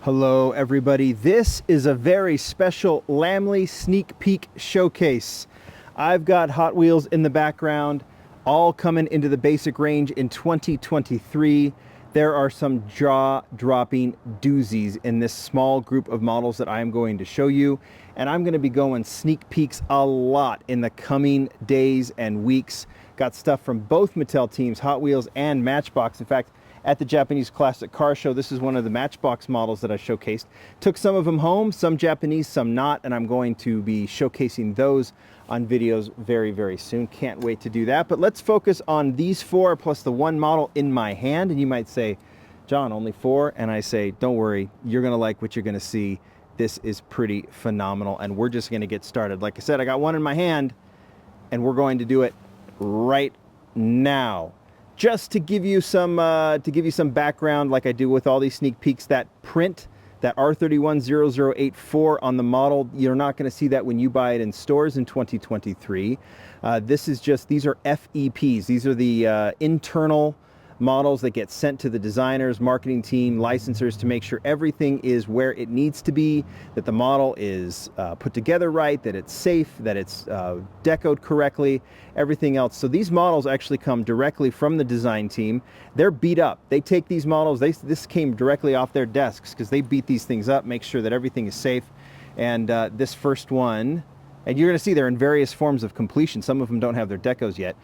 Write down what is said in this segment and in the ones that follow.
Hello everybody, this is a very special Lamley sneak peek showcase. I've got Hot Wheels in the background, all coming into the basic range in 2023. There are some jaw-dropping doozies in this small group of models that I'm going to show you, and I'm going to be going sneak peeks a lot in the coming days and weeks. Got stuff from both Mattel teams, Hot Wheels and Matchbox. In fact, at the Japanese Classic Car Show, this is one of the Matchbox models that I showcased. Took some of them home, some Japanese, some not, and I'm going to be showcasing those on videos very, very soon. Can't wait to do that. But let's focus on these four plus the one model in my hand. And you might say, John, only four? And I say, don't worry, you're gonna like what you're gonna see. This is pretty phenomenal, and we're just gonna get started. Like I said, I got one in my hand, and we're going to do it right now. Just to give you some background, like I do with all these sneak peeks, that print, that R310084 on the model, you're not going to see that when you buy it in stores in 2023. These are FEPs. These are the internal models that get sent to the designers, marketing team, licensors to make sure everything is where it needs to be, that the model is put together right, that it's safe, that it's decoed correctly, everything else. So these models actually come directly from the design team. They're beat up. They take these models, this came directly off their desks because they beat these things up, make sure that everything is safe. And this first one, and you're going to see they're in various forms of completion. Some of them don't have their decos yet.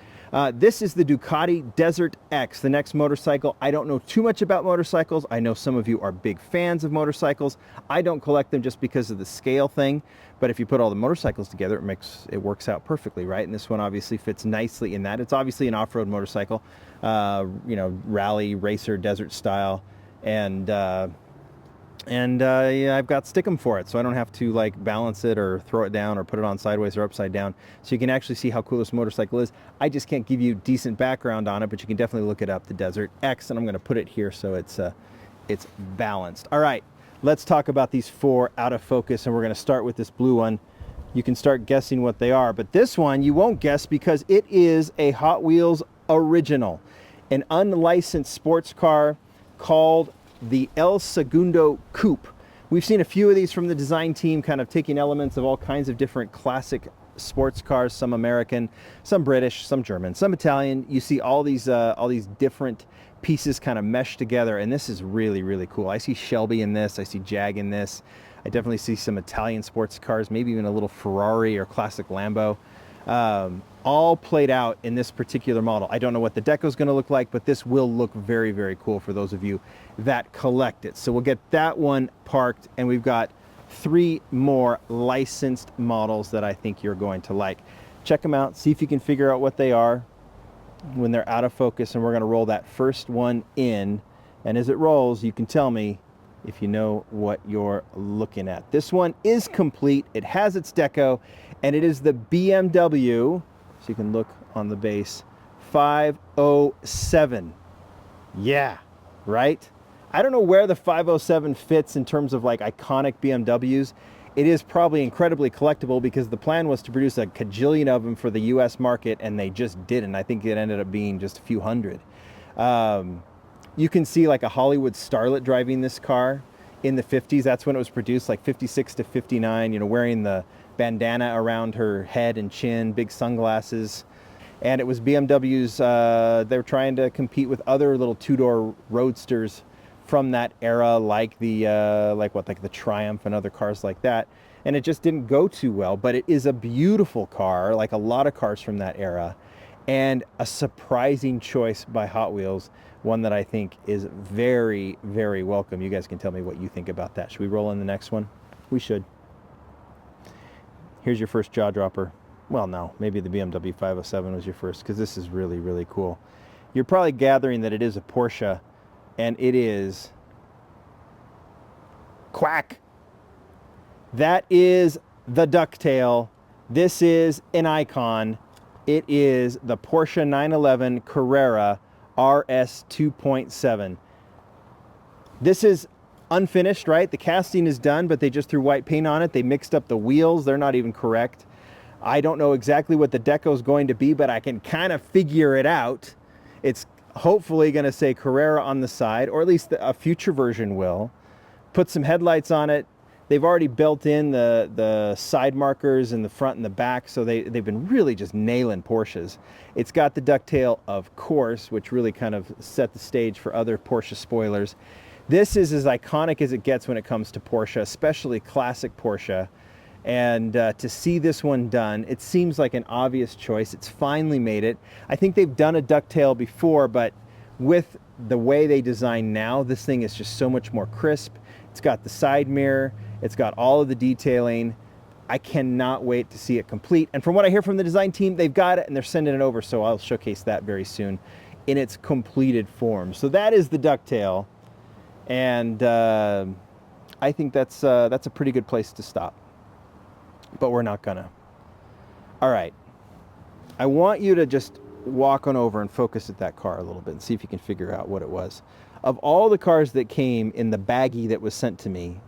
This is the Ducati Desert X, the next motorcycle. I don't know too much about motorcycles. I know some of you are big fans of motorcycles. I don't collect them just because of the scale thing, but if you put all the motorcycles together, it works out perfectly, right? And this one obviously fits nicely in that. It's obviously an off-road motorcycle, rally, racer, desert style, and yeah, I've got Stickum for it, so I don't have to like balance it or throw it down or put it on sideways or upside down. So you can actually see how cool this motorcycle is. I just can't give you decent background on it, but you can definitely look it up, the Desert X, and I'm going to put it here so it's balanced. All right, let's talk about these four out of focus, and we're going to start with this blue one. You can start guessing what they are, but this one you won't guess because it is a Hot Wheels original, an unlicensed sports car called the El Segundo Coupe. We've seen a few of these from the design team, kind of taking elements of all kinds of different classic sports cars, some American, some British, some German, some Italian. You see all these different pieces kind of meshed together, and this is really, really cool. I see Shelby in this, I see Jag in this. I definitely see some Italian sports cars, maybe even a little Ferrari or classic Lambo. All played out in this particular model. I don't know what the deco is going to look like, but this will look very, very cool for those of you that collect it. So we'll get that one parked, and we've got three more licensed models that I think you're going to like. Check them out, see if you can figure out what they are when they're out of focus, and we're going to roll that first one in. And as it rolls, you can tell me if you know what you're looking at. This one is complete. It has its deco, and it is the BMW, so you can look on the base, 507. Yeah, right? I don't know where the 507 fits in terms of like iconic BMWs. It is probably incredibly collectible because the plan was to produce a cajillion of them for the US market, and they just didn't. I think it ended up being just a few hundred. You can see like a Hollywood starlet driving this car in the 50s. That's when it was produced, like 56 to 59, wearing the bandana around her head and chin, big sunglasses. And it was BMW's, they were trying to compete with other little two-door roadsters from that era, like the the Triumph and other cars like that. And it just didn't go too well, but it is a beautiful car, like a lot of cars from that era, and a surprising choice by Hot Wheels, one that I think is very, very welcome. You guys can tell me what you think about that. Should we roll in the next one? We should. Here's your first jaw dropper. Well, no, maybe the BMW 507 was your first, because this is really, really cool. You're probably gathering that it is a Porsche, and it is quack. That is the ducktail. This is an icon. It is the Porsche 911 Carrera RS 2.7. This is unfinished, right? The casting is done, but they just threw white paint on it. They mixed up the wheels. They're not even correct. I don't know exactly what the deco is going to be, but I can kind of figure it out. It's hopefully going to say Carrera on the side, or at least a future version will. put some headlights on it. They've already built in the side markers in the front and the back, so they've been really just nailing Porsches. It's got the ducktail, of course, which really kind of set the stage for other Porsche spoilers. This is as iconic as it gets when it comes to Porsche, especially classic Porsche. And to see this one done, it seems like an obvious choice. It's finally made it. I think they've done a ducktail before, but with the way they design now, this thing is just so much more crisp. It's got the side mirror. It's got all of the detailing. I cannot wait to see it complete. And from what I hear from the design team, they've got it and they're sending it over. So I'll showcase that very soon in its completed form. So that is the ducktail. And I think that's a pretty good place to stop. But we're not gonna. All right. I want you to just walk on over and focus at that car a little bit and see if you can figure out what it was. Of all the cars that came in the baggie that was sent to me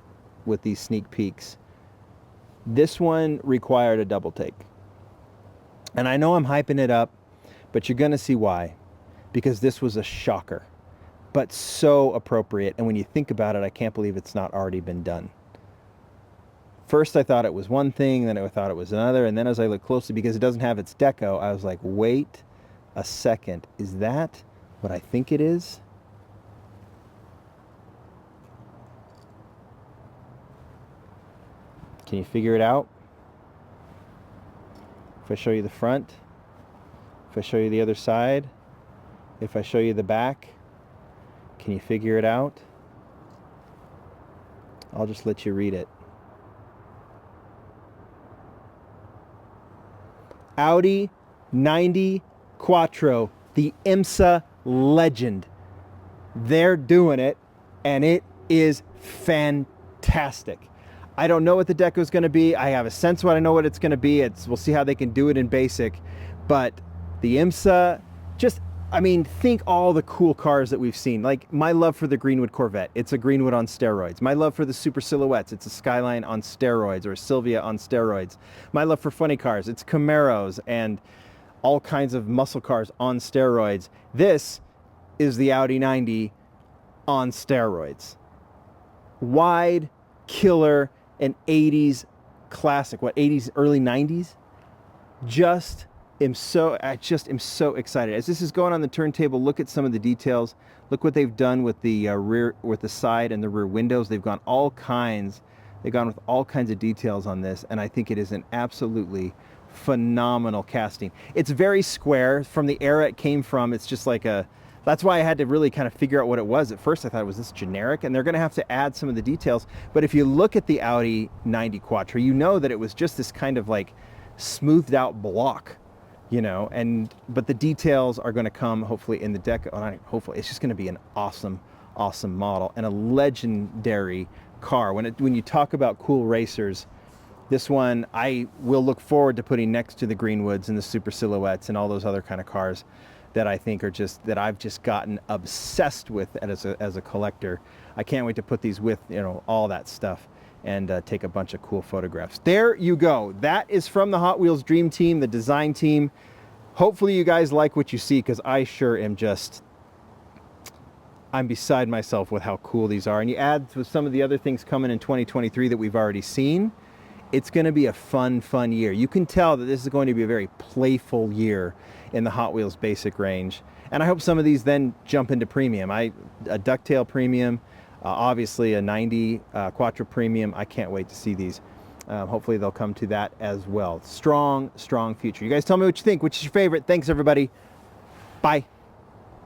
with these sneak peeks, this one required a double take. And I know I'm hyping it up, but you're gonna see why. Because this was a shocker, but so appropriate. And when you think about it, I can't believe it's not already been done. First, I thought it was one thing, then I thought it was another, and then as I looked closely, because it doesn't have its deco, I was like, wait a second, is that what I think it is? Can you figure it out? If I show you the front, if I show you the other side, if I show you the back, can you figure it out? I'll just let you read it. Audi 90 Quattro, the IMSA legend. They're doing it, and it is fantastic. I don't know what the deco is going to be. I have a sense what I know what it's going to be. We'll see how they can do it in basic. But the IMSA, just, I mean, think all the cool cars that we've seen. Like my love for the Greenwood Corvette. It's a Greenwood on steroids. My love for the Super Silhouettes. It's a Skyline on steroids, or a Silvia on steroids. My love for funny cars. It's Camaros and all kinds of muscle cars on steroids. This is the Audi 90 on steroids. Wide, killer, an 80s classic. What, 80s, early 90s? I just am so excited. As this is going on the turntable, look at some of the details. Look what they've done with the rear, with the side and the rear windows. They've gone with all kinds of details on this, and I think it is an absolutely phenomenal casting. It's very square from the era it came from. It's just like that's why I had to really kind of figure out what it was. At first I thought, was this generic? And they're going to have to add some of the details. But if you look at the Audi 90 Quattro, you know that it was just this kind of like smoothed out block, you know, but the details are going to come hopefully in the deco. Hopefully, it's just going to be an awesome model and a legendary car. When you talk about cool racers, this one I will look forward to putting next to the Greenwoods and the Super Silhouettes and all those other kind of cars that I think are that I've just gotten obsessed with as a collector. I can't wait to put these with, you know, all that stuff and take a bunch of cool photographs. There you go. That is from the Hot Wheels Dream Team, the design team. Hopefully you guys like what you see, because I sure am I'm beside myself with how cool these are. And you add with some of the other things coming in 2023 that we've already seen, it's going to be a fun year. You can tell that this is going to be a very playful year in the Hot Wheels basic range. And I hope some of these then jump into premium. A ducktail premium, obviously a 90 Quattro premium. I can't wait to see these. Hopefully they'll come to that as well. Strong future. You guys tell me what you think. Which is your favorite? Thanks, everybody. Bye.